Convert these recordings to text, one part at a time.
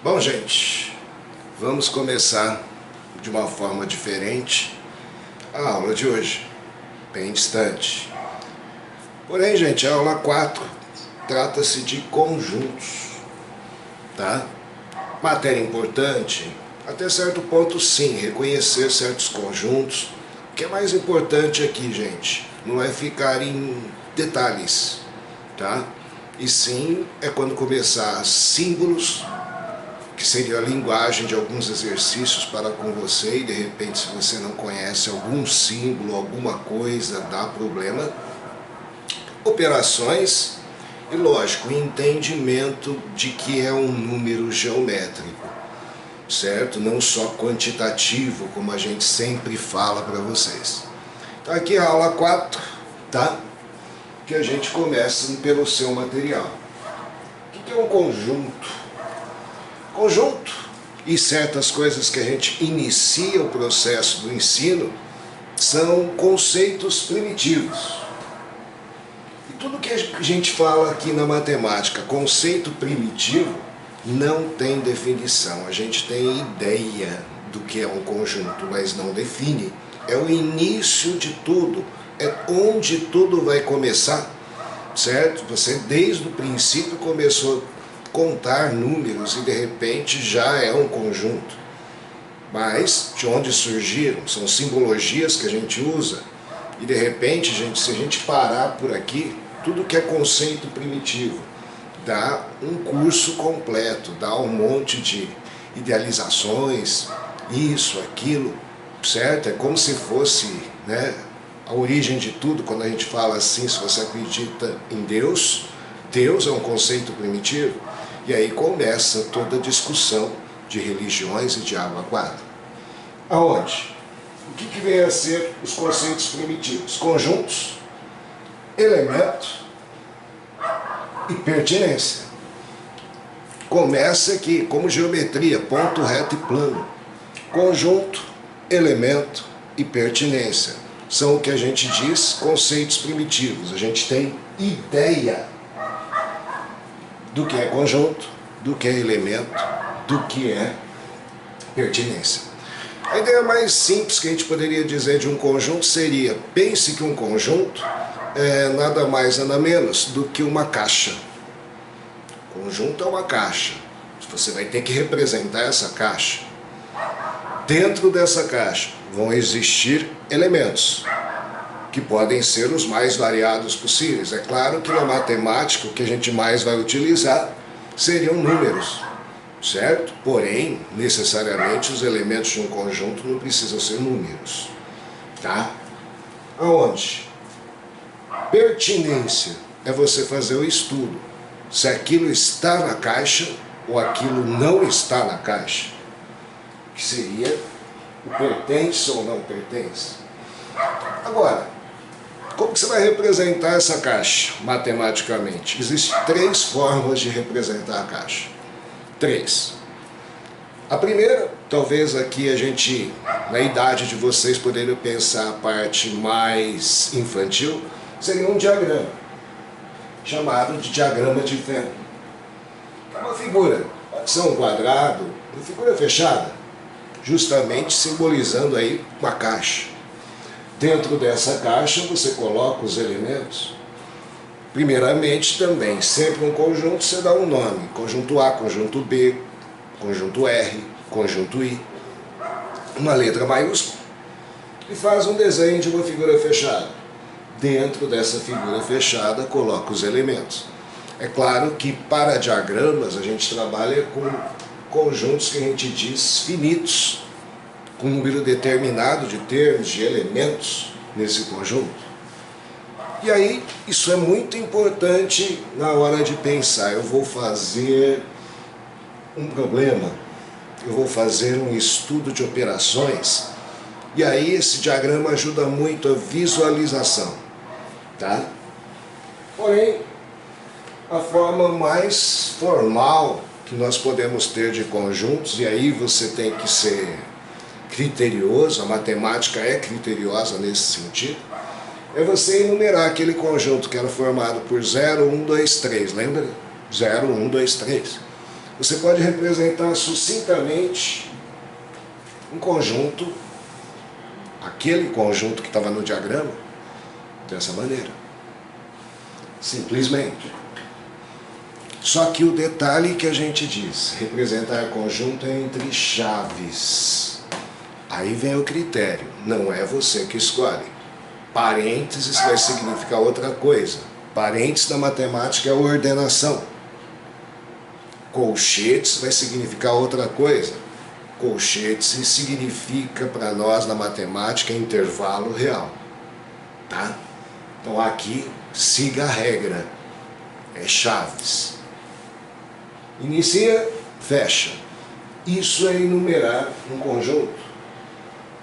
Bom, gente, vamos começar de uma forma diferente a aula de hoje, bem distante. Porém, gente, a aula 4 trata-se de conjuntos, tá? Matéria importante, até certo ponto sim, reconhecer certos conjuntos. O que é mais importante aqui, gente, não é ficar em detalhes, tá? E sim, é quando começar símbolos, que seria a linguagem de alguns exercícios para com você, e de repente se você não conhece algum símbolo, alguma coisa, dá problema. Operações e, lógico, entendimento de que é um número geométrico, certo? Não só quantitativo, como a gente sempre fala para vocês. Então aqui a aula 4, tá? Que a gente começa pelo seu material. O que é um conjunto? Conjunto e certas coisas que a gente inicia o processo do ensino são conceitos primitivos. E tudo que a gente fala aqui na matemática, conceito primitivo, não tem definição. A gente tem ideia do que é um conjunto, mas não define. É o início de tudo, é onde tudo vai começar, certo? Você desde o princípio começou contar números e de repente já é um conjunto. Mas de onde surgiram? São simbologias que a gente usa e de repente, gente, se a gente parar por aqui, tudo que é conceito primitivo dá um curso completo, dá um monte de idealizações, isso, aquilo, certo? É como se fosse, né, a origem de tudo. Quando a gente fala assim, se você acredita em Deus, Deus é um conceito primitivo. E aí começa toda a discussão de religiões e de água quadra. Aonde? O que vem a ser os conceitos primitivos? Conjuntos, elemento e pertinência. Começa aqui como geometria, ponto, reto e plano. Conjunto, elemento e pertinência. São o que a gente diz conceitos primitivos. A gente tem ideia do que é conjunto, do que é elemento, do que é pertinência. A ideia mais simples que a gente poderia dizer de um conjunto seria: pense que um conjunto é nada mais nada menos do que uma caixa. Conjunto é uma caixa. Você vai ter que representar essa caixa. Dentro dessa caixa vão existir elementos, que podem ser os mais variados possíveis. É claro que na matemática o que a gente mais vai utilizar seriam números, certo? Porém, necessariamente os elementos de um conjunto não precisam ser números, tá? Aonde? Pertinência é você fazer o estudo se aquilo está na caixa ou aquilo não está na caixa, que seria o pertence ou não pertence. Agora, como que você vai representar essa caixa matematicamente? Existem 3 formas de representar a caixa. 3. A primeira, talvez aqui a gente, na idade de vocês, poderiam pensar a parte mais infantil, seria um diagrama, chamado de diagrama de Venn. É uma figura, pode ser um quadrado, uma figura fechada, justamente simbolizando aí uma caixa. Dentro dessa caixa você coloca os elementos. Primeiramente também, sempre um conjunto você dá um nome. Conjunto A, conjunto B, conjunto R, conjunto I. Uma letra maiúscula. E faz um desenho de uma figura fechada. Dentro dessa figura fechada coloca os elementos. É claro que para diagramas a gente trabalha com conjuntos que a gente diz finitos, com um número determinado de termos, de elementos nesse conjunto. E aí, isso é muito importante na hora de pensar. Eu vou fazer um problema, eu vou fazer um estudo de operações, e aí esse diagrama ajuda muito a visualização, tá? Porém, a forma mais formal que nós podemos ter de conjuntos, e aí você tem que ser criterioso, a matemática é criteriosa nesse sentido, é você enumerar aquele conjunto que era formado por 0, 1, 2, 3, lembra? 0, 1, 2, 3. você pode representar sucintamente um conjunto, aquele conjunto que estava no diagrama, dessa maneira. Simplesmente. Só que o detalhe que a gente diz, representar conjunto é entre chaves. Aí vem o critério, não é você que escolhe. Parênteses vai significar outra coisa. Parênteses da matemática é ordenação. Colchetes vai significar outra coisa. Colchetes significa para nós na matemática intervalo real. Tá? Então aqui siga a regra. É chaves. Inicia, fecha. Isso é enumerar um conjunto.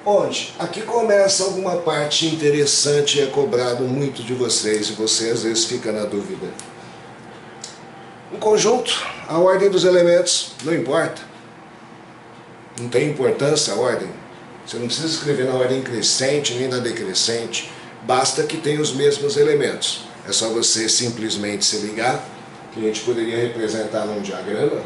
Onde? Aqui começa alguma parte interessante e é cobrado muito de vocês, e você às vezes fica na dúvida. Um conjunto, a ordem dos elementos, não importa. Não tem importância a ordem. Você não precisa escrever na ordem crescente nem na decrescente. Basta que tenha os mesmos elementos. É só você simplesmente se ligar, que a gente poderia representar num diagrama,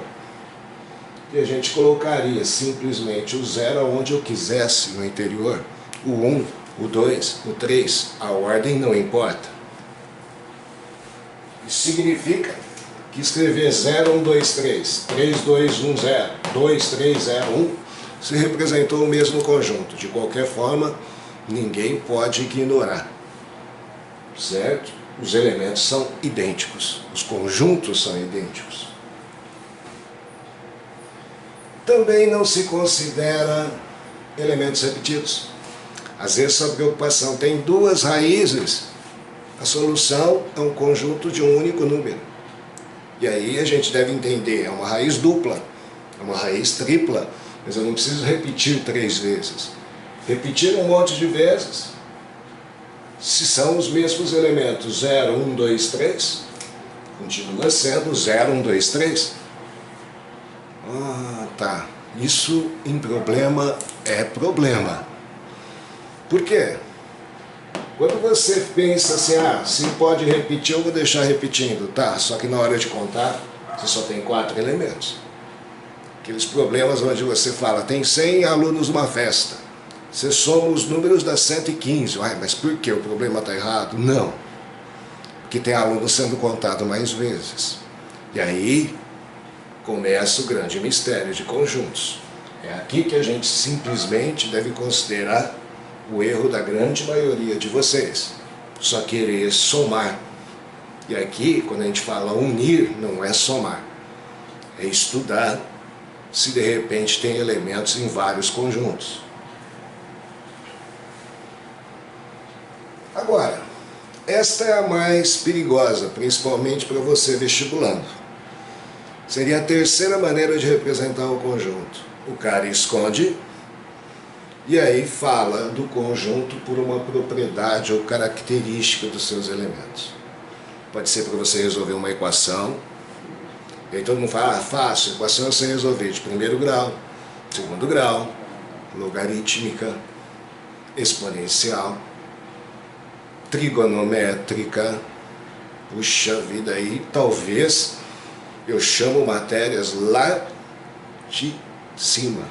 e a gente colocaria simplesmente o 0 onde eu quisesse no interior, o 1, o 2, o 3, a ordem não importa. Isso significa que escrever 0, 1, 2, 3, 3, 2, 1, 0, 2, 3, 0, 1, se representou o mesmo conjunto. De qualquer forma, ninguém pode ignorar, certo? Os elementos são idênticos, os conjuntos são idênticos. Também não se considera elementos repetidos. Às vezes a preocupação tem duas raízes, a solução é um conjunto de um único número. E aí a gente deve entender, é uma raiz dupla, é uma raiz tripla, mas eu não preciso repetir 3 vezes. Repetir um monte de vezes, se são os mesmos elementos 0, 1, 2, 3, continua sendo 0, 1, 2, 3. Ah, tá. Isso em problema é problema. Por quê? Quando você pensa assim, se pode repetir, eu vou deixar repetindo. Tá, só que na hora de contar, você só tem 4 elementos. Aqueles problemas onde você fala, tem 100 alunos numa festa. Você soma os números das 115. Mas por que o problema está errado? Não. Porque tem aluno sendo contado mais vezes. E aí começa o grande mistério de conjuntos. É aqui que a gente simplesmente deve considerar o erro da grande maioria de vocês. Só querer somar. E aqui, quando a gente fala unir, não é somar. É estudar se de repente tem elementos em vários conjuntos. Agora, esta é a mais perigosa, principalmente para você vestibulando. Seria a terceira maneira de representar o conjunto. O cara esconde e aí fala do conjunto por uma propriedade ou característica dos seus elementos. Pode ser para você resolver uma equação, e aí todo mundo fala, fácil, equação é você resolver de primeiro grau, segundo grau, logarítmica, exponencial, trigonométrica. Puxa vida, aí talvez eu chamo matérias lá de cima.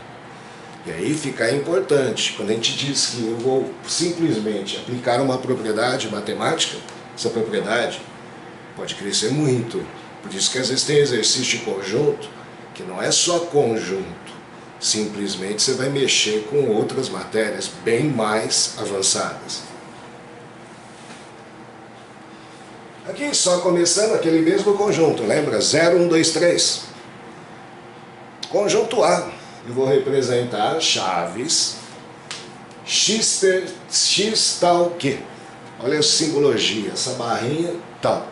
E aí fica importante, quando a gente diz que eu vou simplesmente aplicar uma propriedade matemática, essa propriedade pode crescer muito. Por isso que às vezes tem exercício de conjunto, que não é só conjunto, simplesmente você vai mexer com outras matérias bem mais avançadas. Aqui só começando aquele mesmo conjunto, lembra? 0, 1, 2, 3. Conjunto A. Eu vou representar chaves x tal que. Olha a simbologia, essa barrinha tal.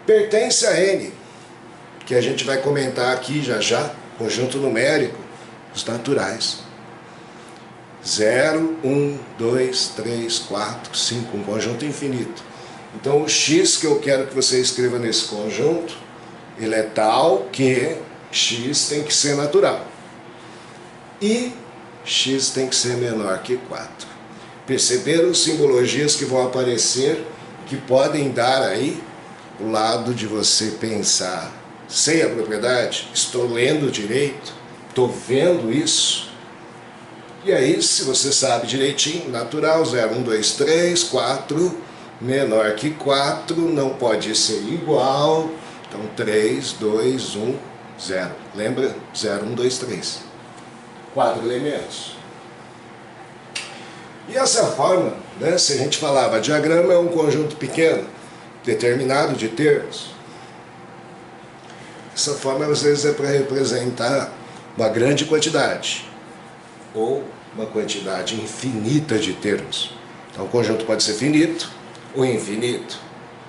Pertence a N, que a gente vai comentar aqui já, conjunto numérico, os naturais. 0, 1, 2, 3, 4, 5, um conjunto infinito. Então o x que eu quero que você escreva nesse conjunto, ele é tal que x tem que ser natural. E x tem que ser menor que 4. Perceberam simbologias que vão aparecer, que podem dar aí o lado de você pensar, sei a propriedade, estou lendo direito, estou vendo isso. E aí, se você sabe direitinho, natural, 0, 1, 2, 3, 4, menor que 4, não pode ser igual. Então 3, 2, 1, 0. Lembra? 0, 1, 2, 3. 4 elementos. E essa forma, né, se a gente falava, diagrama é um conjunto pequeno, determinado de termos. Essa forma às vezes é para representar uma grande quantidade ou uma quantidade infinita de termos. Então o conjunto pode ser finito ou infinito.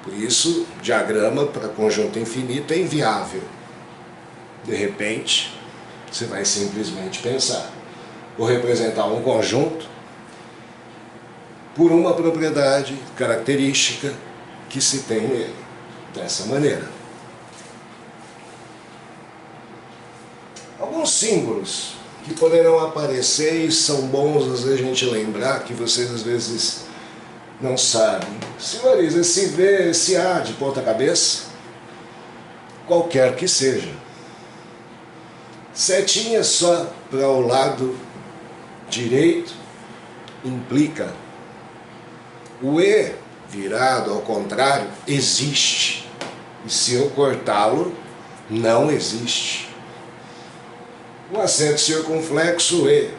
Por isso, diagrama para conjunto infinito é inviável. De repente, você vai simplesmente pensar, vou representar um conjunto por uma propriedade característica que se tem nele, dessa maneira. Alguns símbolos que poderão aparecer e são bons às vezes a gente lembrar, que vocês às vezes não sabem. Senhores, esse V, esse A de ponta cabeça, qualquer que seja. Setinha só para o lado direito implica. O E virado ao contrário existe. E se eu cortá-lo, não existe. O acento circunflexo E.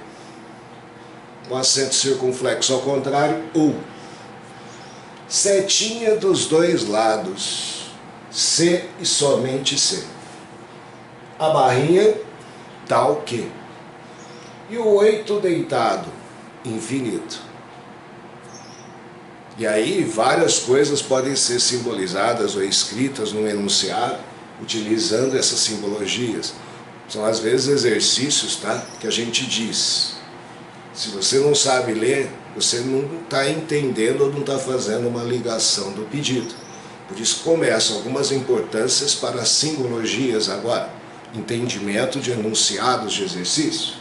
O acento circunflexo ao contrário, U. Setinha dos dois lados. C e somente C. A barrinha, tal que. E o 8 deitado, infinito. E aí várias coisas podem ser simbolizadas ou escritas no enunciado, utilizando essas simbologias. São às vezes exercícios, tá, que a gente diz. Se você não sabe ler, você não está entendendo ou não está fazendo uma ligação do pedido. Por isso começam algumas importâncias para as simbologias agora. Entendimento de enunciados de exercício.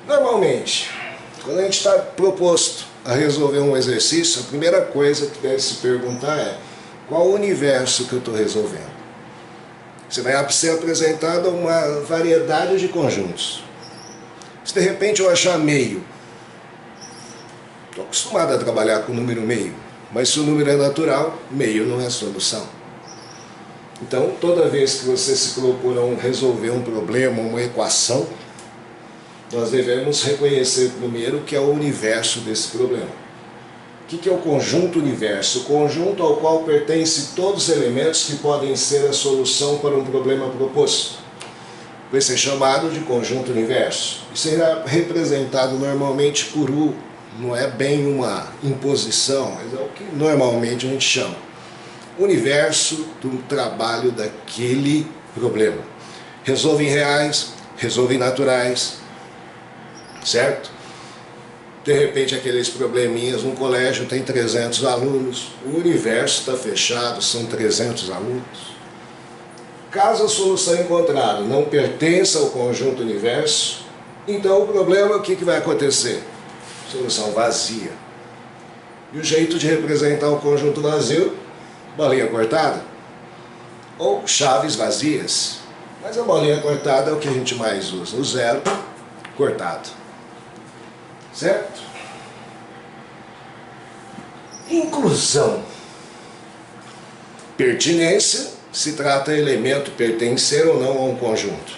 Normalmente, quando a gente está proposto a resolver um exercício, a primeira coisa que deve se perguntar é: qual o universo que eu estou resolvendo? Você vai ser apresentado a uma variedade de conjuntos. Se de repente eu achar meio, estou acostumado a trabalhar com o número meio, mas se o número é natural, meio não é solução. Então, toda vez que você se propor a resolver um problema, uma equação, nós devemos reconhecer primeiro o que é o universo desse problema. O que é o conjunto universo? O conjunto ao qual pertencem todos os elementos que podem ser a solução para um problema proposto. Vai ser chamado de conjunto universo. Isso será representado normalmente por U. Não é bem uma imposição, mas é o que normalmente a gente chama. Universo do trabalho daquele problema. Resolve em reais, resolve em naturais, certo? De repente aqueles probleminhas no colégio tem 300 alunos, o universo está fechado, são 300 alunos. Caso a solução encontrada não pertença ao conjunto universo, então o problema, o que vai acontecer? Solução vazia. E o jeito de representar o conjunto vazio? Bolinha cortada? Ou chaves vazias? Mas a bolinha cortada é o que a gente mais usa, o zero cortado. Certo? Inclusão. Pertinência se trata de elemento pertencer ou não a um conjunto.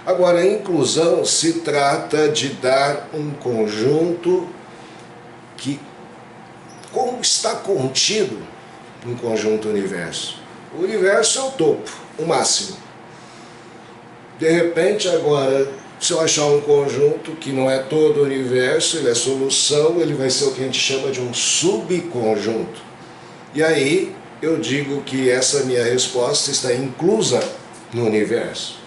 Agora, inclusão se trata de dar um conjunto que está contido no conjunto universo. O universo é o topo, o máximo. De repente, agora, se eu achar um conjunto que não é todo o universo, ele é solução, ele vai ser o que a gente chama de um subconjunto. E aí eu digo que essa minha resposta está inclusa no universo.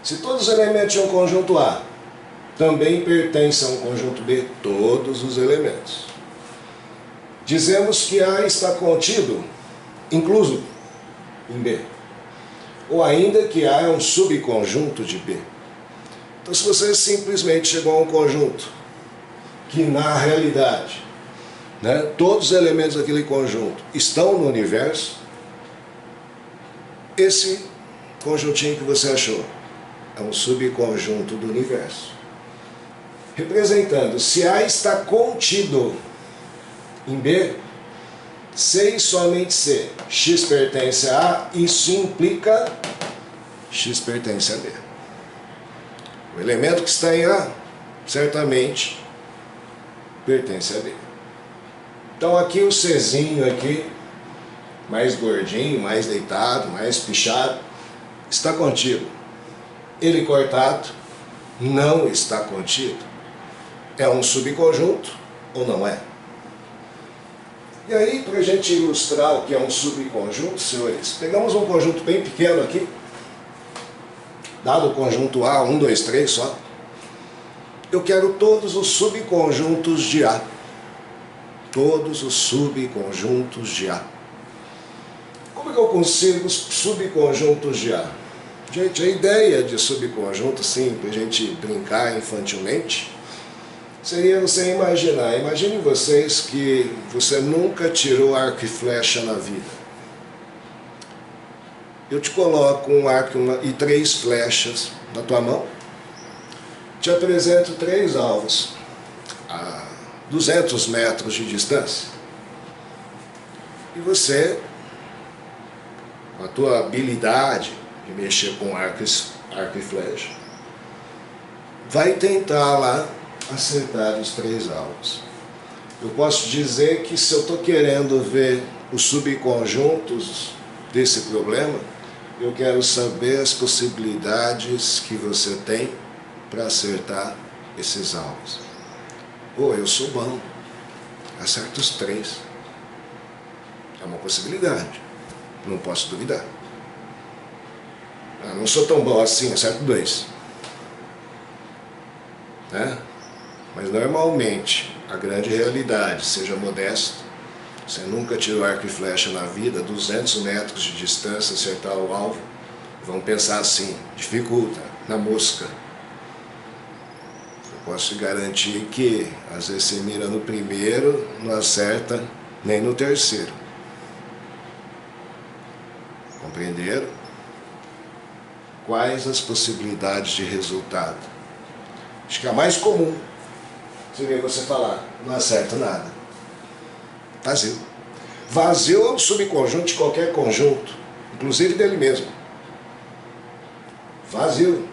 Se todos os elementos de um conjunto A também pertencem a um conjunto B, todos os elementos. Dizemos que A está contido, incluso em B. Ou ainda que A é um subconjunto de B. Então, se você simplesmente chegou a um conjunto que, na realidade, né? Todos os elementos daquele conjunto estão no universo, esse conjuntinho que você achou é um subconjunto do universo. Representando, se A está contido em B, C e somente C, X pertence a A, isso implica X pertence a B. O elemento que está em A, certamente, pertence a B. Então aqui o Czinho aqui, mais gordinho, mais deitado, mais pichado, está contido. Ele cortado não está contido. É um subconjunto ou não é? E aí, para a gente ilustrar o que é um subconjunto, senhores, pegamos um conjunto bem pequeno aqui, dado o conjunto A, 1, 2, 3 só. Eu quero todos os subconjuntos de A. Todos os subconjuntos de A. Como é que eu consigo os subconjuntos de A? Gente, a ideia de subconjunto, sim, para a gente brincar infantilmente, seria você imaginar. Imaginem vocês que você nunca tirou arco e flecha na vida. Eu te coloco um arco e 3 flechas na tua mão, te apresento 3 alvos a 200 metros de distância. E você, com a tua habilidade de mexer com arco e flecha, vai tentar lá acertar os 3 alvos. Eu posso dizer que se eu estou querendo ver os subconjuntos desse problema, eu quero saber as possibilidades que você tem para acertar esses alvos. Ou eu sou bom, acerto os 3. É uma possibilidade, não posso duvidar. Não sou tão bom assim, acerto 2. Né? Mas normalmente, a grande realidade, seja modesto, você nunca tirou arco e flecha na vida, 200 metros de distância, acertar o alvo, vamos pensar assim, dificulta, na mosca. Eu posso te garantir que, às vezes você mira no primeiro, não acerta nem no terceiro. Compreenderam? Quais as possibilidades de resultado? Acho que a mais comum, você vê você falar, não acerta nada. Vazio. Vazio é um subconjunto de qualquer conjunto, inclusive dele mesmo. Vazio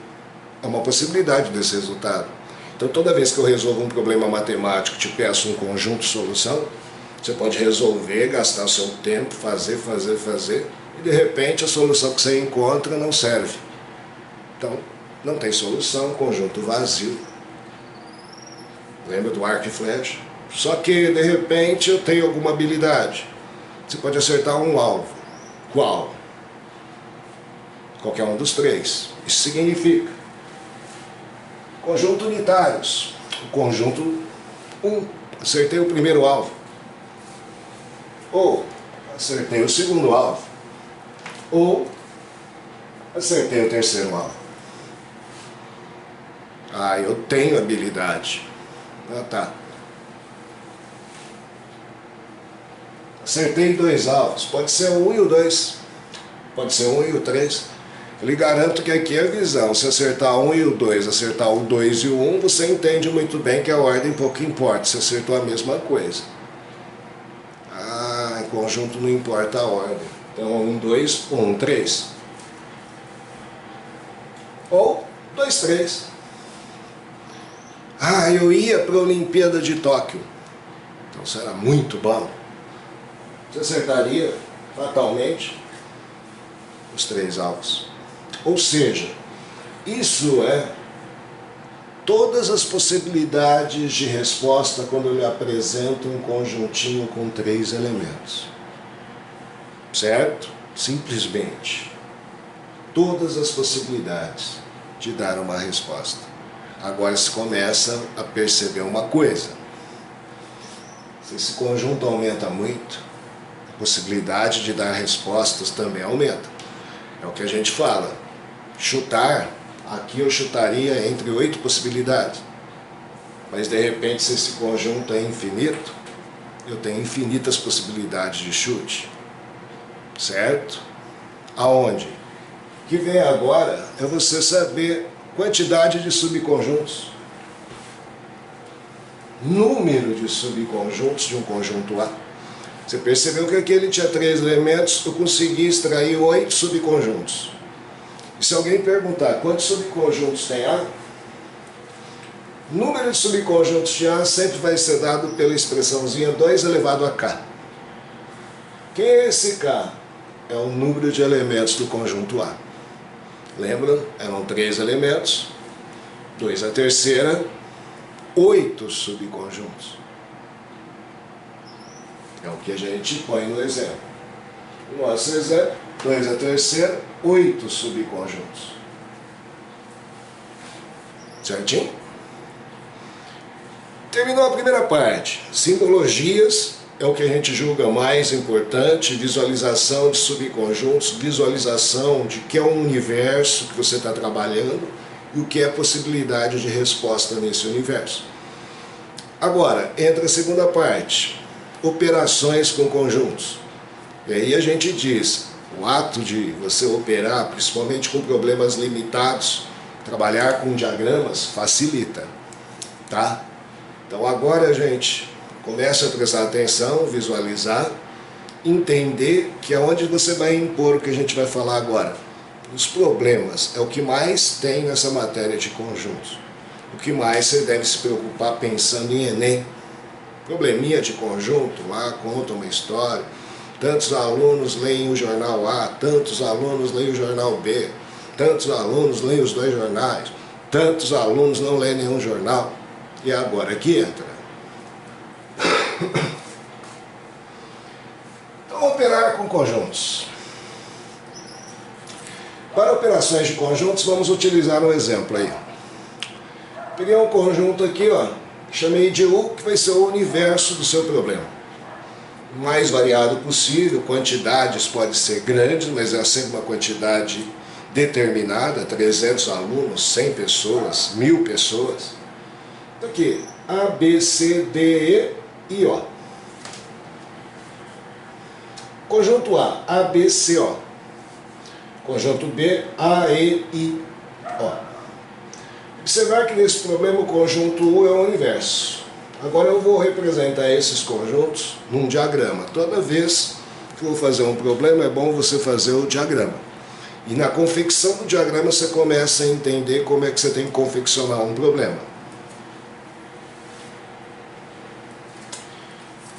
é uma possibilidade desse resultado. Então toda vez que eu resolvo um problema matemático, te peço um conjunto de solução, você pode resolver, gastar o seu tempo, fazer, e de repente a solução que você encontra não serve. Então, não tem solução, conjunto vazio. Lembra do arco e flecha? Só que, de repente, eu tenho alguma habilidade. Você pode acertar um alvo. Qual? Qualquer um dos 3. Isso significa conjunto unitários. O conjunto 1. Acertei o primeiro alvo. Ou acertei o segundo alvo. Ou acertei o terceiro alvo. Ah, eu tenho habilidade. Ah, tá. Acertei 2 alvos. Pode ser o 1 e o 2. Pode ser o 1 e o 3. Eu lhe garanto que aqui é a visão. Se acertar o 1 e o 2, acertar o 2 e o 1, você entende muito bem que a ordem pouco importa. Você acertou a mesma coisa. Ah, em conjunto não importa a ordem. Então 1, 2, 1, 3. Ou 2, 3. Ah, eu ia para a Olimpíada de Tóquio. Então será muito bom. Você acertaria fatalmente os 3 alvos. Ou seja, isso é todas as possibilidades de resposta quando eu lhe apresento um conjuntinho com 3 elementos. Certo? Simplesmente. Todas as possibilidades de dar uma resposta. Agora se começa a perceber uma coisa. Se esse conjunto aumenta muito, a possibilidade de dar respostas também aumenta. É o que a gente fala. Chutar, aqui eu chutaria entre 8 possibilidades. Mas de repente, se esse conjunto é infinito, eu tenho infinitas possibilidades de chute, certo? Aonde? O que vem agora é você saber quantidade de subconjuntos, número de subconjuntos de um conjunto A. Você percebeu que aqui ele tinha 3 elementos, eu consegui extrair 8 subconjuntos. E se alguém perguntar quantos subconjuntos tem A, o número de subconjuntos de A sempre vai ser dado pela expressãozinha 2 elevado a K. Quem é esse K? É o número de elementos do conjunto A. Lembra? Eram 3 elementos, 2 a terceira, 8 subconjuntos. É o que a gente põe no exemplo. O nosso exemplo, 2 a terceira, 8 subconjuntos. Certinho? Terminou a primeira parte. Simbologias é o que a gente julga mais importante, visualização de subconjuntos, visualização de que é um universo que você está trabalhando e o que é possibilidade de resposta nesse universo. Agora, entra a segunda parte, operações com conjuntos. E aí a gente diz, o ato de você operar, principalmente com problemas limitados, trabalhar com diagramas facilita, tá? Então agora a gente começa a prestar atenção, visualizar, entender que é onde você vai impor o que a gente vai falar agora. Os problemas é o que mais tem nessa matéria de conjuntos. O que mais você deve se preocupar pensando em Enem. Probleminha de conjunto, lá conta uma história. Tantos alunos leem o jornal A, tantos alunos leem o jornal B, tantos alunos leem os 2 jornais, tantos alunos não leem nenhum jornal. E agora aqui entra. Então, operar com conjuntos. Para operações de conjuntos, vamos utilizar um exemplo aí. Peguei um conjunto aqui, ó, chamei de U, que vai ser o universo do seu problema. O mais variado possível, quantidades pode ser grandes, mas é sempre uma quantidade determinada, 300 alunos, 100 pessoas, 1000 pessoas. Aqui, A, B, C, D, E e O. Conjunto A, B, C, O. Conjunto B, A, E, I, O. Observar que nesse problema o conjunto U é o universo. Agora eu vou representar esses conjuntos num diagrama. Toda vez que eu vou fazer um problema é bom você fazer o diagrama. E na confecção do diagrama você começa a entender como é que você tem que confeccionar um problema.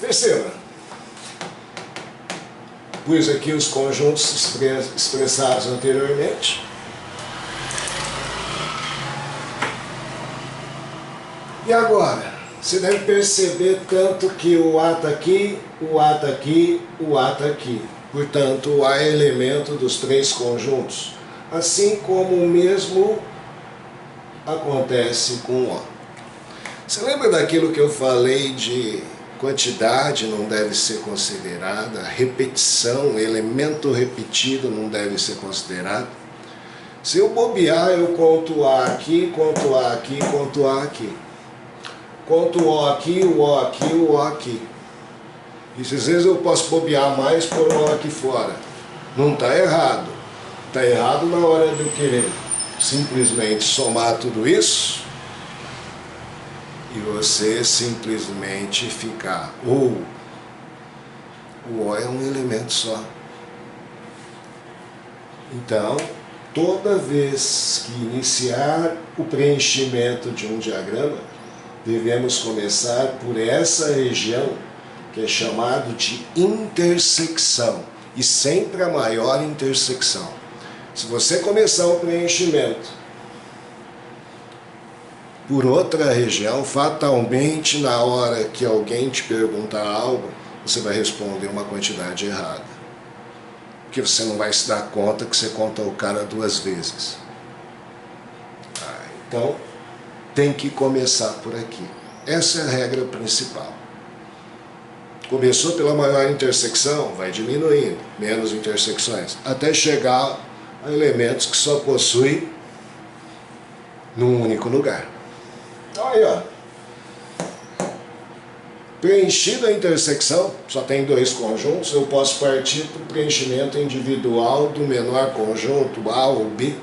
Perceba. Pus aqui os conjuntos expressados anteriormente. E agora, você deve perceber tanto que o A está aqui, o A está aqui, o A está aqui. Portanto, o A é elemento dos 3 conjuntos. Assim como o mesmo acontece com o O. Você lembra daquilo que eu falei de quantidade não deve ser considerada, repetição, elemento repetido não deve ser considerado? Se eu bobear, eu conto A aqui, conto A aqui, conto A aqui. Conto o O aqui, o O aqui, o O aqui. E às vezes eu posso bobear mais por o O aqui fora. Não está errado. Está errado na hora de eu querer simplesmente somar tudo isso e você simplesmente ficar. Ou o O é um elemento só. Então, toda vez que iniciar o preenchimento de um diagrama, devemos começar por essa região que é chamado de intersecção, e sempre a maior intersecção. Se você começar o preenchimento por outra região, fatalmente na hora que alguém te perguntar algo, você vai responder uma quantidade errada. Porque você não vai se dar conta que você conta o cara 2 vezes. Então, tem que começar por aqui. Essa é a regra principal. Começou pela maior intersecção, vai diminuindo, menos intersecções, até chegar a elementos que só possuem num único lugar. Então aí, ó. Preenchida a intersecção, só tem dois conjuntos, eu posso partir para o preenchimento individual do menor conjunto A ou B.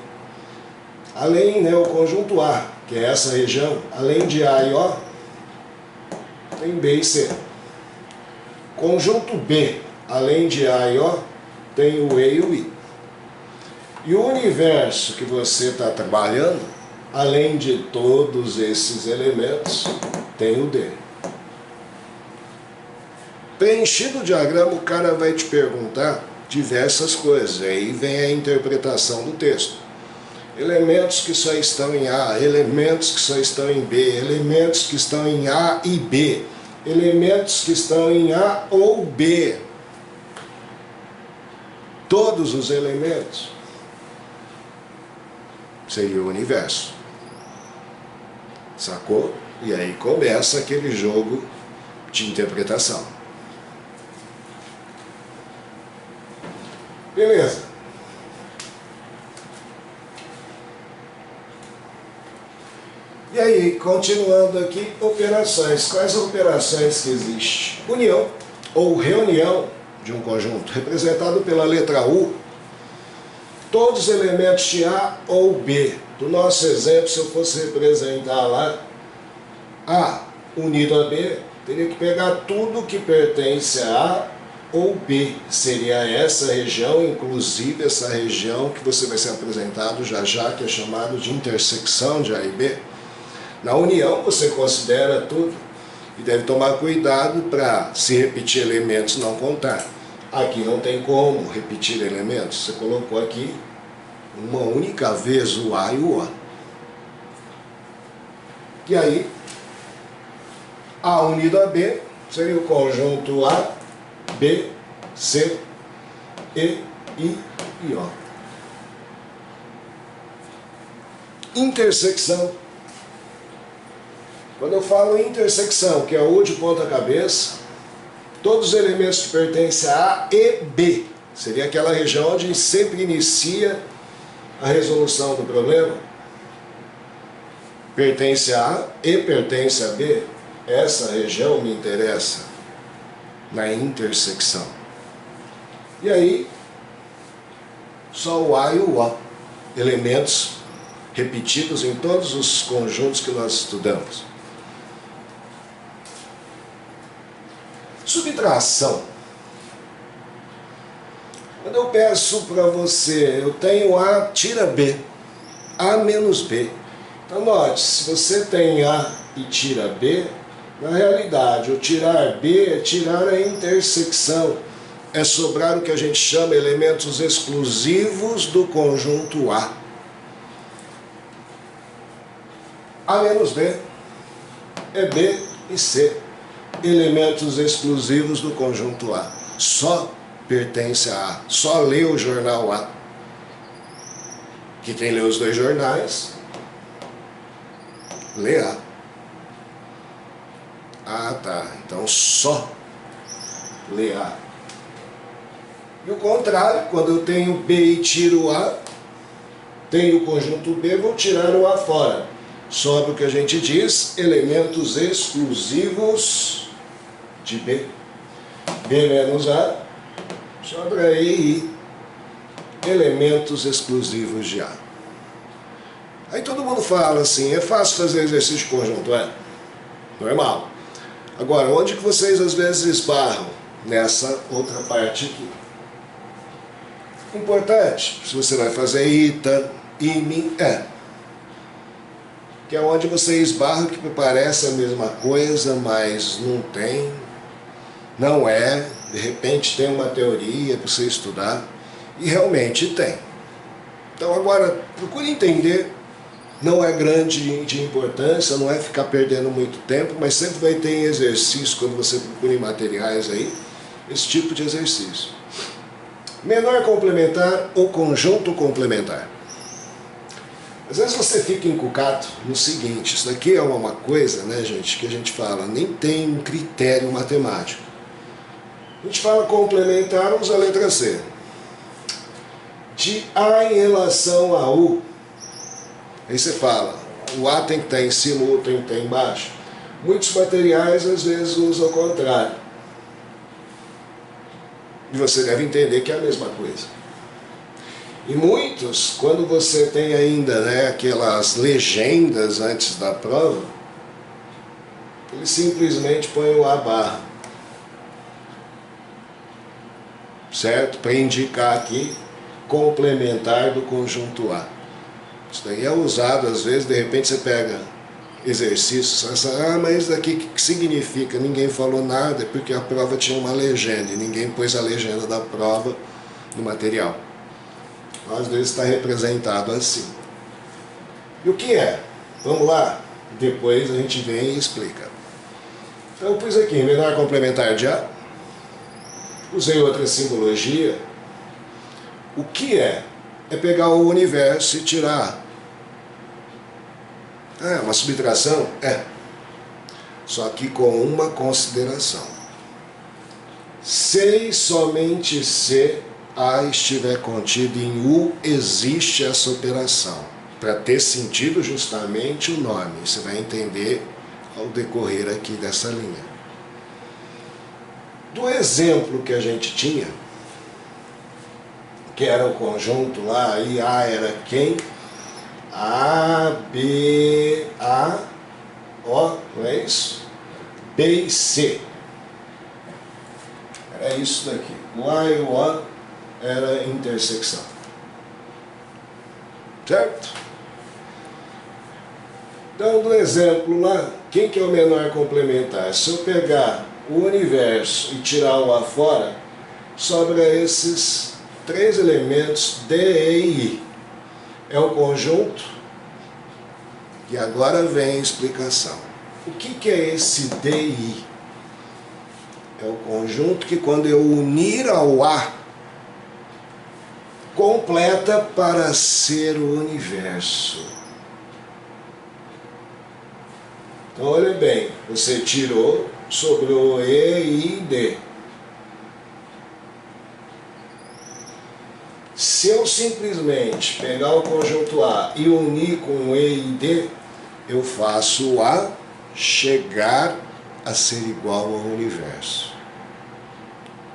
Além, né, o conjunto A, que é essa região, além de A e O, tem B e C. Conjunto B, além de A e O, tem o E e o I. E o universo que você está trabalhando, além de todos esses elementos, tem o D. Preenchido o diagrama, o cara vai te perguntar diversas coisas. Aí vem a interpretação do texto. Elementos que só estão em A, elementos que só estão em B, elementos que estão em A e B, elementos que estão em A ou B. Todos os elementos seria o universo. Sacou? E aí começa aquele jogo de interpretação. Beleza. E aí, continuando aqui, operações. Quais operações que existem? União ou reunião de um conjunto, representado pela letra U. Todos os elementos de A ou B. Do nosso exemplo, se eu fosse representar lá A unido a B, teria que pegar tudo que pertence a A ou B. Seria essa região, inclusive essa região que você vai ser apresentado já já, que é chamado de intersecção de A e B. Na união você considera tudo e deve tomar cuidado para, se repetir elementos, não contar. Aqui não tem como repetir elementos, você colocou aqui uma única vez o A e o O. E aí, A unido a B seria o conjunto A, B, C, E, I e O. Intersecção. Quando eu falo intersecção, que é o U de ponta cabeça, todos os elementos que pertencem a A e B, seria aquela região onde sempre inicia a resolução do problema, pertence a A e pertence a B, essa região me interessa na intersecção. E aí, só o A e o O, elementos repetidos em todos os conjuntos que nós estudamos. Subtração. Quando eu peço para você, eu tenho A, tira B, A menos B. Então note, se você tem A e tira B, na realidade, o tirar B é tirar a intersecção, é sobrar o que a gente chama elementos exclusivos do conjunto A. A menos B é B e C, elementos exclusivos do conjunto A. Só pertence a A, só lê o jornal A. Que quem lê os dois jornais, lê A. Ah, tá. Então só lê A. E o contrário, quando eu tenho B e tiro A, tenho o conjunto B, vou tirar o A fora. Sobra o que a gente diz, elementos exclusivos de B. B menos A, sobra E e I, elementos exclusivos de A. Aí todo mundo fala assim, é fácil fazer exercício de conjunto, é? Normal. Agora, onde que vocês às vezes esbarram? Nessa outra parte aqui. Importante, se você vai fazer ITA, IME, que é onde você esbarra que parece a mesma coisa, mas não tem, não é, de repente tem uma teoria para você estudar, e realmente tem. Então agora, procure entender. Não é grande de importância, não é ficar perdendo muito tempo, mas sempre vai ter exercício, quando você procura em materiais aí, esse tipo de exercício. Menor complementar ou conjunto complementar. Às vezes você fica encucado no seguinte, isso daqui é uma coisa, né, gente, que a gente fala, nem tem um critério matemático. A gente fala complementar, usa a letra C. De A em relação a U, aí você fala, o A tem que estar em cima, o U tem que estar embaixo. Muitos materiais às vezes usam o contrário. E você deve entender que é a mesma coisa. E muitos, quando você tem ainda, né, aquelas legendas antes da prova, eles simplesmente põem o A barra, certo? Para indicar aqui complementar do conjunto A. Isso daí é usado, às vezes, de repente você pega exercícios, você fala, mas isso daqui o que significa? Ninguém falou nada, é porque a prova tinha uma legenda, e ninguém pôs a legenda da prova no material. Às vezes está representado assim. E o que é? Vamos lá? Depois a gente vem e explica. Então eu pus aqui, menor complementar de A. Usei outra simbologia. O que é? É pegar o universo e tirar. É uma subtração? É. Só que com uma consideração. Se somente se A estiver contido em U, existe essa operação. Para ter sentido justamente o nome. Você vai entender ao decorrer aqui dessa linha. Do exemplo que a gente tinha, que era o conjunto lá, e A era quem? A, B, A, O, não é isso? B e C. Era isso daqui. O A e o O era intersecção. Certo? Dando um exemplo lá, quem que é o menor complementar? Se eu pegar o universo e tirar o A fora, sobra esses três elementos D, E e I. É o conjunto. E agora vem a explicação. O que é esse D e I? É o conjunto que quando eu unir ao A, completa para ser o universo. Então olha bem, você tirou, sobrou E, I e D. Se eu simplesmente pegar o conjunto A e unir com E e D, eu faço o A chegar a ser igual ao universo.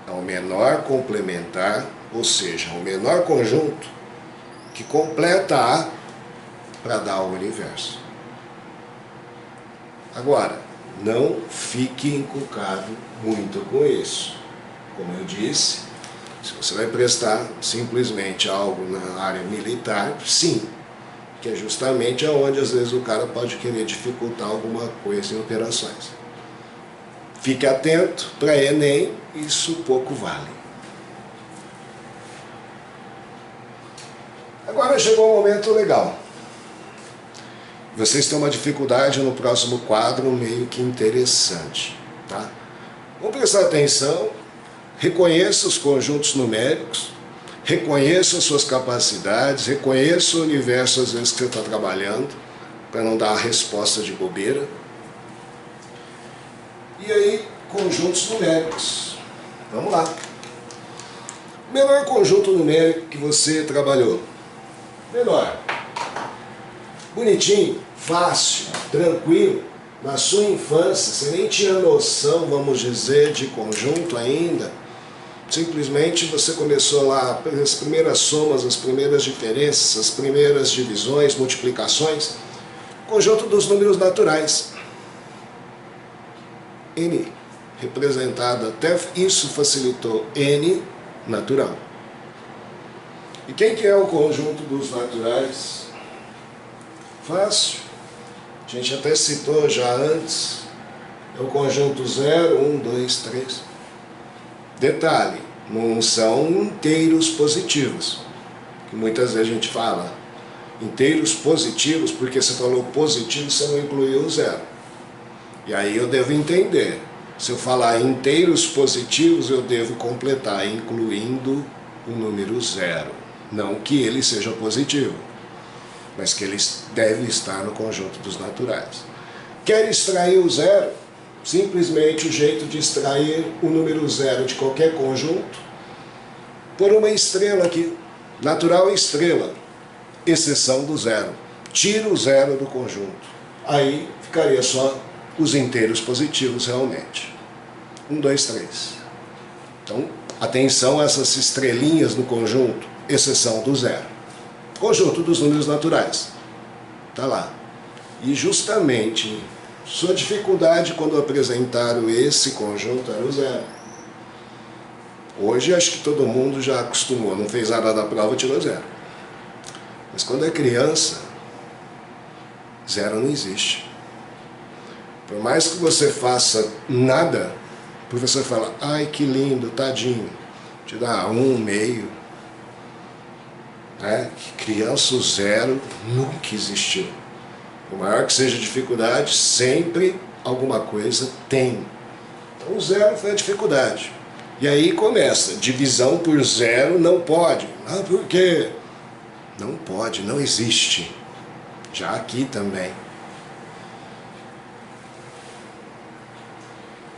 É o menor complementar, ou seja, o menor conjunto que completa A para dar ao universo. Agora, não fique encucado muito com isso. Como eu disse, se você vai prestar simplesmente algo na área militar, sim, que é justamente onde às vezes o cara pode querer dificultar alguma coisa em operações. Fique atento, para Enem isso pouco vale. Agora chegou um momento legal. Vocês têm uma dificuldade no próximo quadro meio que interessante, tá? Vamos prestar atenção, reconheça os conjuntos numéricos, reconheça as suas capacidades, reconheça o universo às vezes que você está trabalhando, para não dar a resposta de bobeira. E aí, conjuntos numéricos. Vamos lá. O menor conjunto numérico que você trabalhou? Menor. Bonitinho, fácil, tranquilo. Na sua infância, você nem tinha noção, vamos dizer, de conjunto ainda. Simplesmente você começou lá as primeiras somas, as primeiras diferenças, as primeiras divisões, multiplicações. Conjunto dos números naturais. N, representado até isso facilitou N natural. E quem que é o conjunto dos naturais? Fácil. A gente até citou já antes. É o conjunto 0, 1, 2, 3. Detalhe, não são inteiros positivos. Que muitas vezes a gente fala inteiros positivos, porque você falou positivo, você não incluiu o 0. E aí eu devo entender. Se eu falar inteiros positivos, eu devo completar, incluindo o número 0. Não que ele seja positivo, mas que ele deve estar no conjunto dos naturais. Quer extrair o 0? Simplesmente o jeito de extrair o número 0 de qualquer conjunto, por uma estrela aqui. Natural é estrela, exceção do 0. Tira o 0 do conjunto. Aí ficaria só os inteiros positivos realmente. 1, 2, 3. Então, atenção a essas estrelinhas no conjunto, exceção do zero. Conjunto dos números naturais. Está lá. E justamente sua dificuldade quando apresentaram esse conjunto era o zero. Hoje acho que todo mundo já acostumou, não fez nada da prova, tirou zero. Mas quando é criança, zero não existe. Por mais que você faça nada, o professor fala, ai que lindo, tadinho, te dá 1,5. Criança, o zero nunca existiu. Por maior que seja a dificuldade, sempre alguma coisa tem. Então o zero foi a dificuldade. E aí começa, divisão por zero não pode. Ah, por quê? Não pode, não existe. Já aqui também.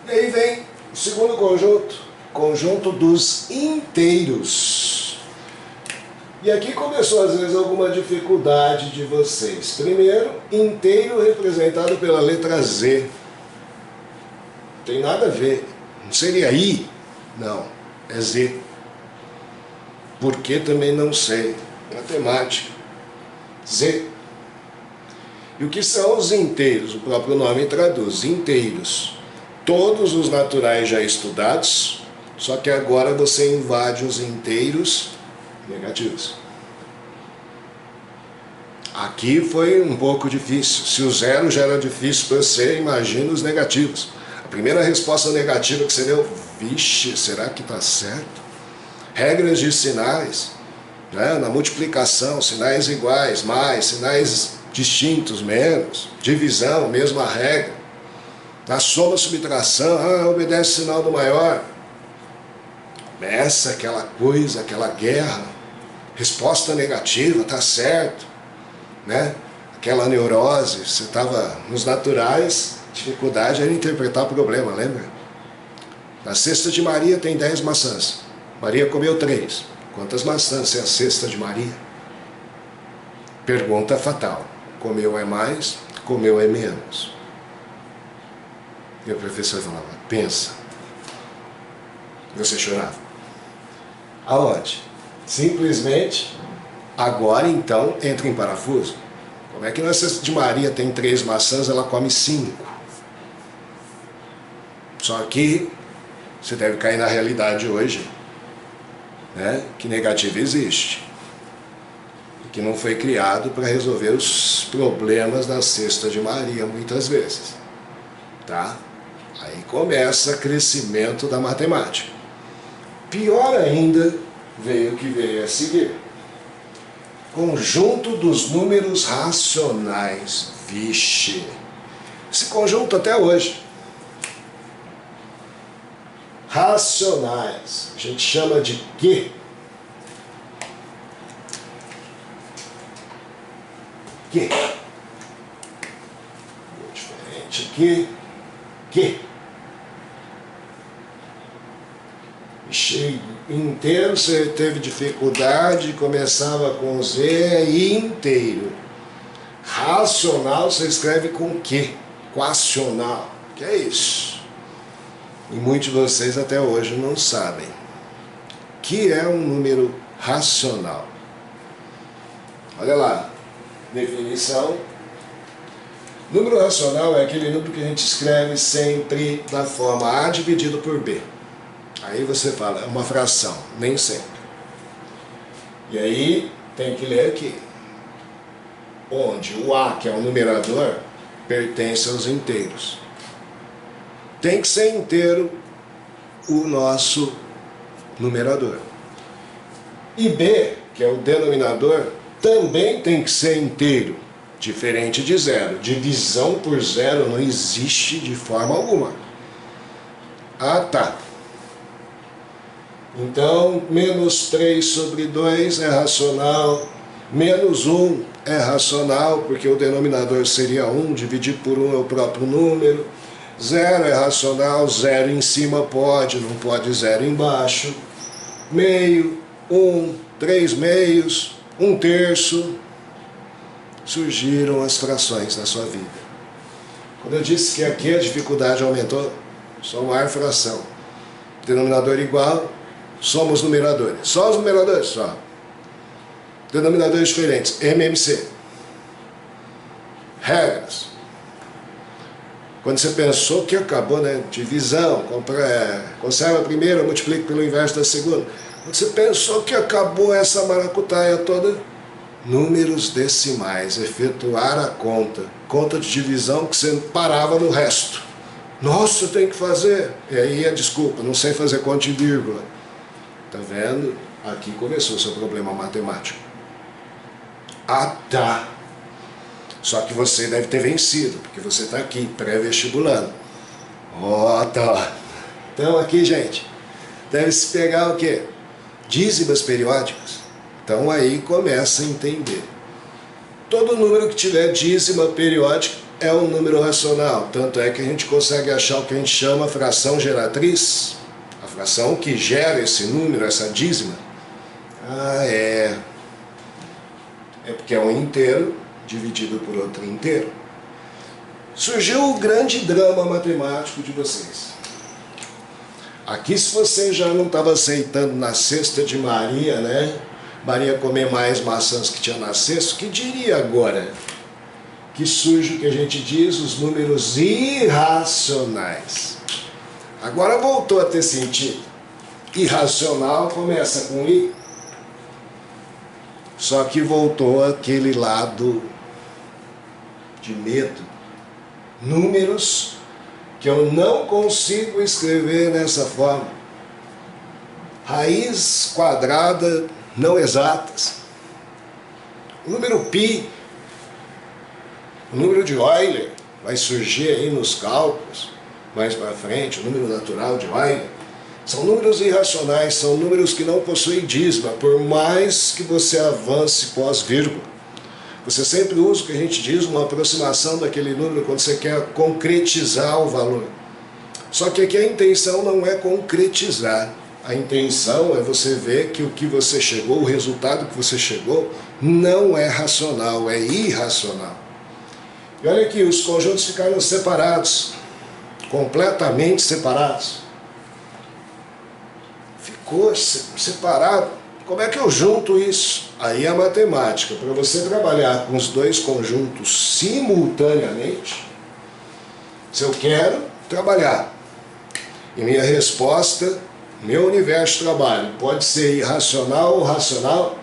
E aí vem o segundo conjunto, conjunto dos inteiros. E aqui começou às vezes alguma dificuldade de vocês. Primeiro, inteiro representado pela letra Z. Não tem nada a ver. Não seria I? Não, é Z. Por que também não sei. Matemática. Z. E o que são os inteiros? O próprio nome traduz, inteiros. Todos os naturais já estudados, só que agora você invade os inteiros negativos. Aqui foi um pouco difícil. Se o zero já era difícil para você, imagina os negativos. A primeira resposta negativa que você deu, vixe, será que está certo? Regras de sinais, né? Na multiplicação, sinais iguais, mais, sinais distintos, menos, divisão, mesma regra. Na soma, subtração, obedece o sinal do maior. Começa aquela coisa, aquela guerra. Resposta negativa, está certo, né? Aquela neurose, você estava nos naturais, dificuldade era interpretar o problema, lembra? Na cesta de Maria tem 10 maçãs. Maria comeu 3. Quantas maçãs é a cesta de Maria? Pergunta fatal. Comeu é mais, comeu é menos. E o professor falava, pensa. Você chorava. Aonde? Simplesmente, agora então entra em parafuso. Como é que na cesta de Maria tem 3 maçãs, ela come 5? Só que você deve cair na realidade hoje, né? Que negativo existe. E que não foi criado para resolver os problemas da cesta de Maria muitas vezes. Tá? Aí começa o crescimento da matemática. Pior ainda veio o que veio a seguir. Conjunto dos números racionais. Vixe! Esse conjunto até hoje. Racionais. A gente chama de quê? Quê? Diferente aqui. Quê? Inteiro você teve dificuldade, começava com Z e inteiro. Racional você escreve com quê? Quacional. Que é isso? E muitos de vocês até hoje não sabem. Que é um número racional? Olha lá, definição. Número racional é aquele número que a gente escreve sempre da forma A dividido por B. Aí você fala, é uma fração, nem sempre. E aí tem que ler aqui. Onde o A, que é o numerador, pertence aos inteiros. Tem que ser inteiro o nosso numerador. E B, que é o denominador, também tem que ser inteiro, diferente de zero. Divisão por zero não existe de forma alguma. Ah, tá. Então, menos 3 sobre 2 é racional, menos 1 é racional, porque o denominador seria 1, dividir por 1 é o próprio número. 0 é racional, 0 em cima pode, não pode 0 embaixo. Meio, 1, 3 meios, 1/3. Surgiram as frações na sua vida. Quando eu disse que aqui a dificuldade aumentou, somar fração. Denominador igual, somos numeradores. Só os numeradores, só. Denominadores diferentes, MMC. Regras. Quando você pensou que acabou, né? Divisão, conserva a primeira, multiplica pelo inverso da segunda. Quando você pensou que acabou essa maracutaia toda, números decimais, efetuar a conta. Conta de divisão que você parava no resto. Nossa, tem que fazer. E aí a desculpa, não sei fazer conta de vírgula. Tá vendo? Aqui começou o seu problema matemático. Ah, tá. Só que você deve ter vencido, porque você está aqui, pré-vestibulando. Ó, tá. Então aqui, gente, deve-se pegar o quê? Dízimas periódicas. Então aí começa a entender. Todo número que tiver dízima periódica é um número racional. Tanto é que a gente consegue achar o que a gente chama fração geratriz. A fração que gera esse número, essa dízima. Ah, é porque é um inteiro dividido por outro inteiro. Surgiu o grande drama matemático de vocês. Aqui, se você já não estava aceitando na cesta de Maria, né? Maria comer mais maçãs que tinha na cesta, o que diria agora? Que surge o que a gente diz, os números irracionais. Agora voltou a ter sentido. Irracional começa com I, só que voltou aquele lado de medo. Números que eu não consigo escrever nessa forma. Raiz quadrada não exatas. O número π, o número de Euler, vai surgir aí nos cálculos, mais para frente, o número natural de Euler. São números irracionais, são números que não possuem dízima, por mais que você avance pós-vírgula. Você sempre usa o que a gente diz, uma aproximação daquele número quando você quer concretizar o valor. Só que aqui a intenção não é concretizar. A intenção é você ver que o que você chegou, o resultado que você chegou, não é racional, é irracional. E olha aqui, os conjuntos ficaram separados, completamente separados. Ficou separado. Como é que eu junto isso? Aí a matemática, para você trabalhar com os dois conjuntos simultaneamente, se eu quero trabalhar, e minha resposta, meu universo de trabalho, pode ser irracional ou racional,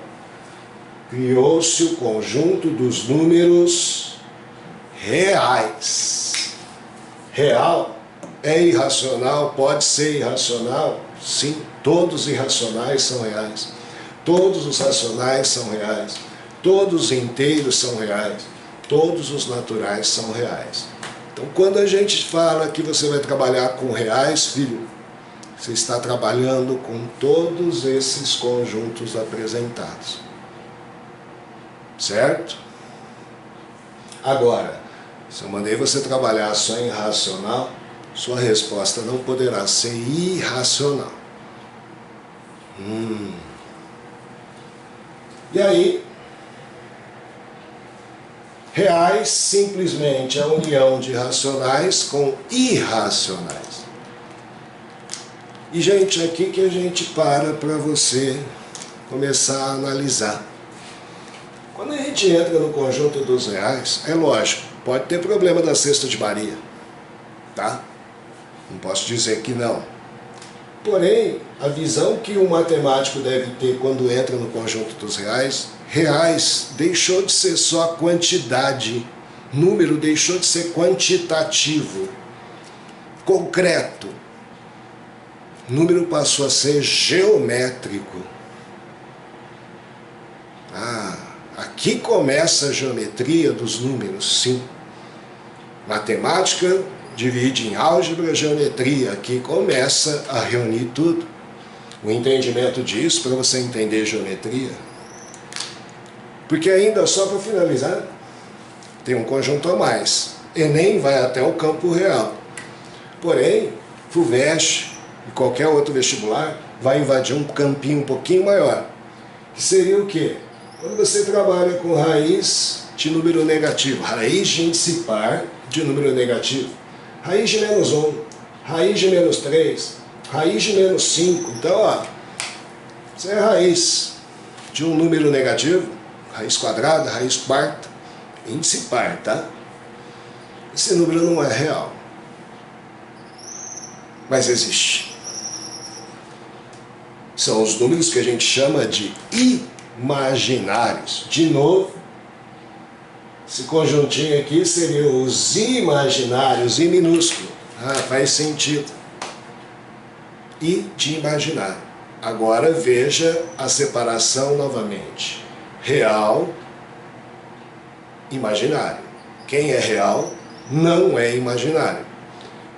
criou-se o conjunto dos números reais. Real é irracional, pode ser irracional, sim, todos os irracionais são reais. Todos os racionais são reais, todos os inteiros são reais, todos os naturais são reais. Então, quando a gente fala que você vai trabalhar com reais, filho, você está trabalhando com todos esses conjuntos apresentados. Certo? Agora, se eu mandei você trabalhar só em racional, sua resposta não poderá ser irracional. E aí, reais simplesmente é a união de racionais com irracionais. E, gente, aqui que a gente para você começar a analisar. Quando a gente entra no conjunto dos reais, é lógico, pode ter problema da cesta de Maria, tá? Não posso dizer que não. Porém, a visão que o matemático deve ter quando entra no conjunto dos reais, reais deixou de ser só quantidade, número deixou de ser quantitativo, concreto. Número passou a ser geométrico. Aqui começa a geometria dos números, sim. Matemática divide em álgebra e geometria. Aqui começa a reunir tudo. O entendimento disso para você entender geometria. Porque ainda, só para finalizar, tem um conjunto a mais. Enem vai até o campo real. Porém, FUVEST e qualquer outro vestibular vai invadir um campinho um pouquinho maior. Que seria o quê? Quando você trabalha com raiz de número negativo, raiz de índice par de número negativo, raiz de menos 1, raiz de menos 3, raiz de menos 5. Então, ó, isso é raiz de um número negativo, raiz quadrada, raiz quarta, índice par, tá? Esse número não é real, mas existe. São os números que a gente chama de imaginários. De novo, esse conjuntinho aqui seriam os imaginários, I minúsculo. Ah, faz sentido. I de imaginário. Agora veja a separação novamente. Real, imaginário. Quem é real não é imaginário.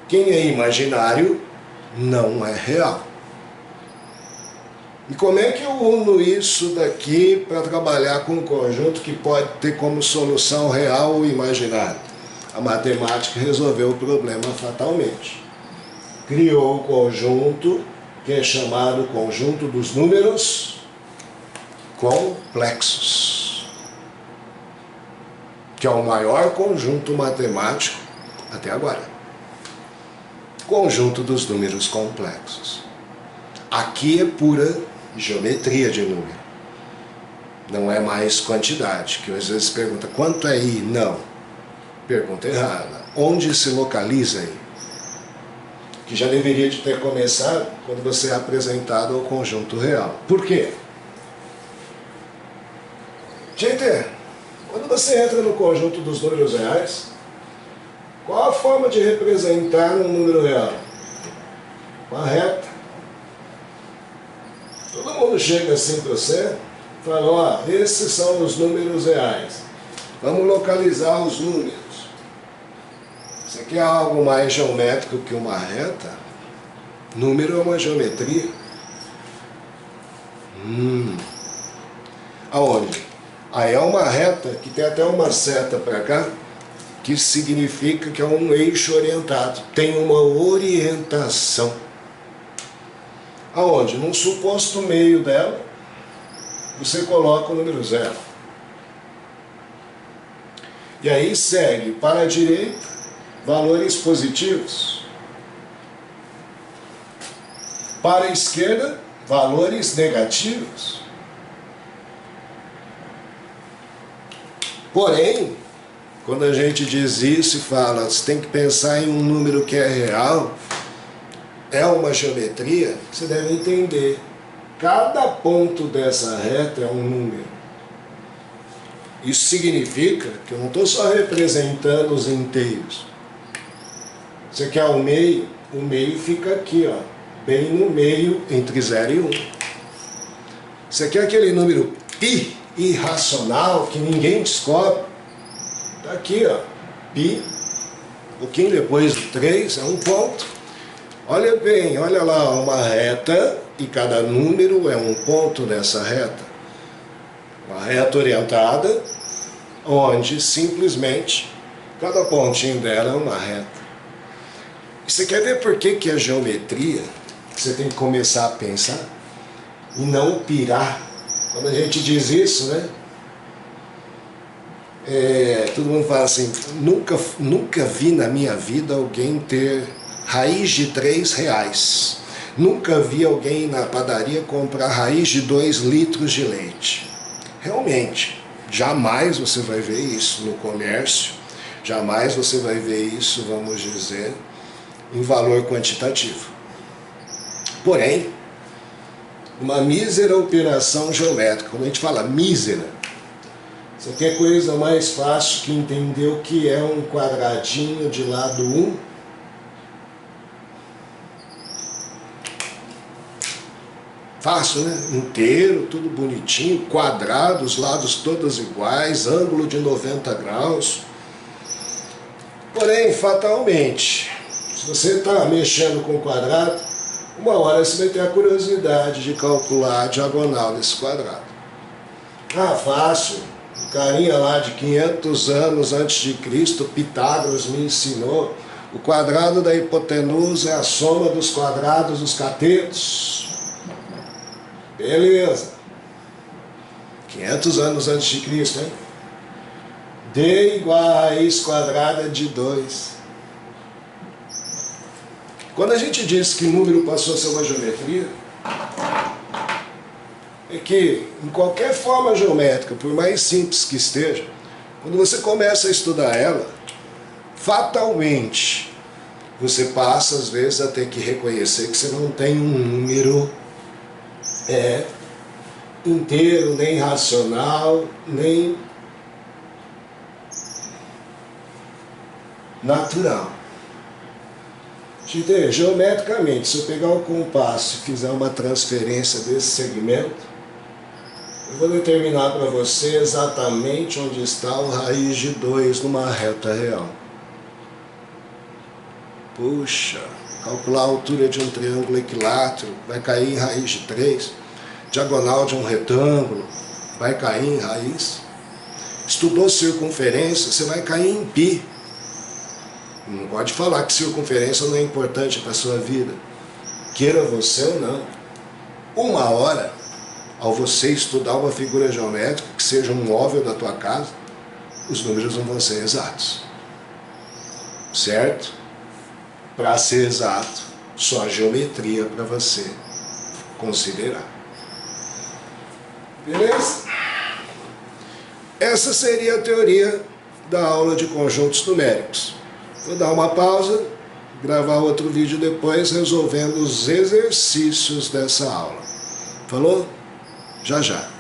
Quem é imaginário não é real. E como é que eu uno isso daqui para trabalhar com um conjunto que pode ter como solução real ou imaginário? A matemática resolveu o problema fatalmente. Criou o conjunto que é chamado conjunto dos números complexos, que é o maior conjunto matemático até agora. Conjunto dos números complexos. Aqui é pura geometria de número. Não é mais quantidade, que às vezes pergunta, quanto é I? Não. Pergunta errada. Onde se localiza I? Que já deveria de ter começado quando você é apresentado ao conjunto real. Por quê? Gente, quando você entra no conjunto dos números reais, qual a forma de representar um número real? Uma reta. Todo mundo chega assim para você e fala, ó, esses são os números reais. Vamos localizar os números. Você quer algo mais geométrico que uma reta? Número é uma geometria. Aonde? Aí é uma reta que tem até uma seta para cá, que significa que é um eixo orientado. Tem uma orientação. Aonde? Num suposto meio dela, você coloca o número 0. E aí segue para a direita, valores positivos. Para a esquerda, valores negativos. Porém, quando a gente diz isso e fala, você tem que pensar em um número que é real, é uma geometria, você deve entender. Cada ponto dessa reta é um número. Isso significa que eu não estou só representando os inteiros. Você quer o meio fica aqui, ó, bem no meio, entre 0 e 1. Você quer aquele número π irracional que ninguém descobre? Está aqui, ó, π, um pouquinho depois do 3, é um ponto. Olha bem, olha lá, uma reta e cada número é um ponto dessa reta. Uma reta orientada, onde simplesmente cada pontinho dela é uma reta. E você quer ver por que a geometria, você tem que começar a pensar e não pirar. Quando a gente diz isso, né? Todo mundo fala assim, nunca vi na minha vida alguém ter raiz de 3 reais. Nunca vi alguém na padaria comprar raiz de 2 litros de leite. Realmente, jamais você vai ver isso no comércio, jamais você vai ver isso, vamos dizer, em valor quantitativo. Porém, uma mísera operação geométrica, quando a gente fala mísera, você quer coisa mais fácil que entender o que é um quadradinho de lado 1? Fácil, né? Inteiro, tudo bonitinho, quadrado, os lados todos iguais, ângulo de 90 graus. Porém, fatalmente, se você está mexendo com quadrado, uma hora você vai ter a curiosidade de calcular a diagonal desse quadrado. Ah, fácil. O carinha lá de 500 anos antes de Cristo, Pitágoras, me ensinou. O quadrado da hipotenusa é a soma dos quadrados dos catetos. Beleza. 500 anos antes de Cristo, hein? D igual a raiz quadrada de 2. Quando a gente diz que número passou a ser uma geometria, é que em qualquer forma geométrica, por mais simples que esteja, quando você começa a estudar ela, fatalmente você passa às vezes a ter que reconhecer que você não tem um número inteiro, nem racional, nem natural. Geometricamente, se eu pegar o compasso e fizer uma transferência desse segmento, eu vou determinar para você exatamente onde está o raiz de 2 numa reta real. Puxa, calcular a altura de um triângulo equilátero, vai cair em raiz de 3. Diagonal de um retângulo, vai cair em raiz. Estudou circunferência, você vai cair em π. Não pode falar que circunferência não é importante para a sua vida. Queira você ou não. Uma hora, ao você estudar uma figura geométrica, que seja um móvel da tua casa, os números não vão ser exatos. Certo? Para ser exato, só a geometria para você considerar. Beleza? Essa seria a teoria da aula de conjuntos numéricos. Vou dar uma pausa, gravar outro vídeo depois resolvendo os exercícios dessa aula. Falou? Já já.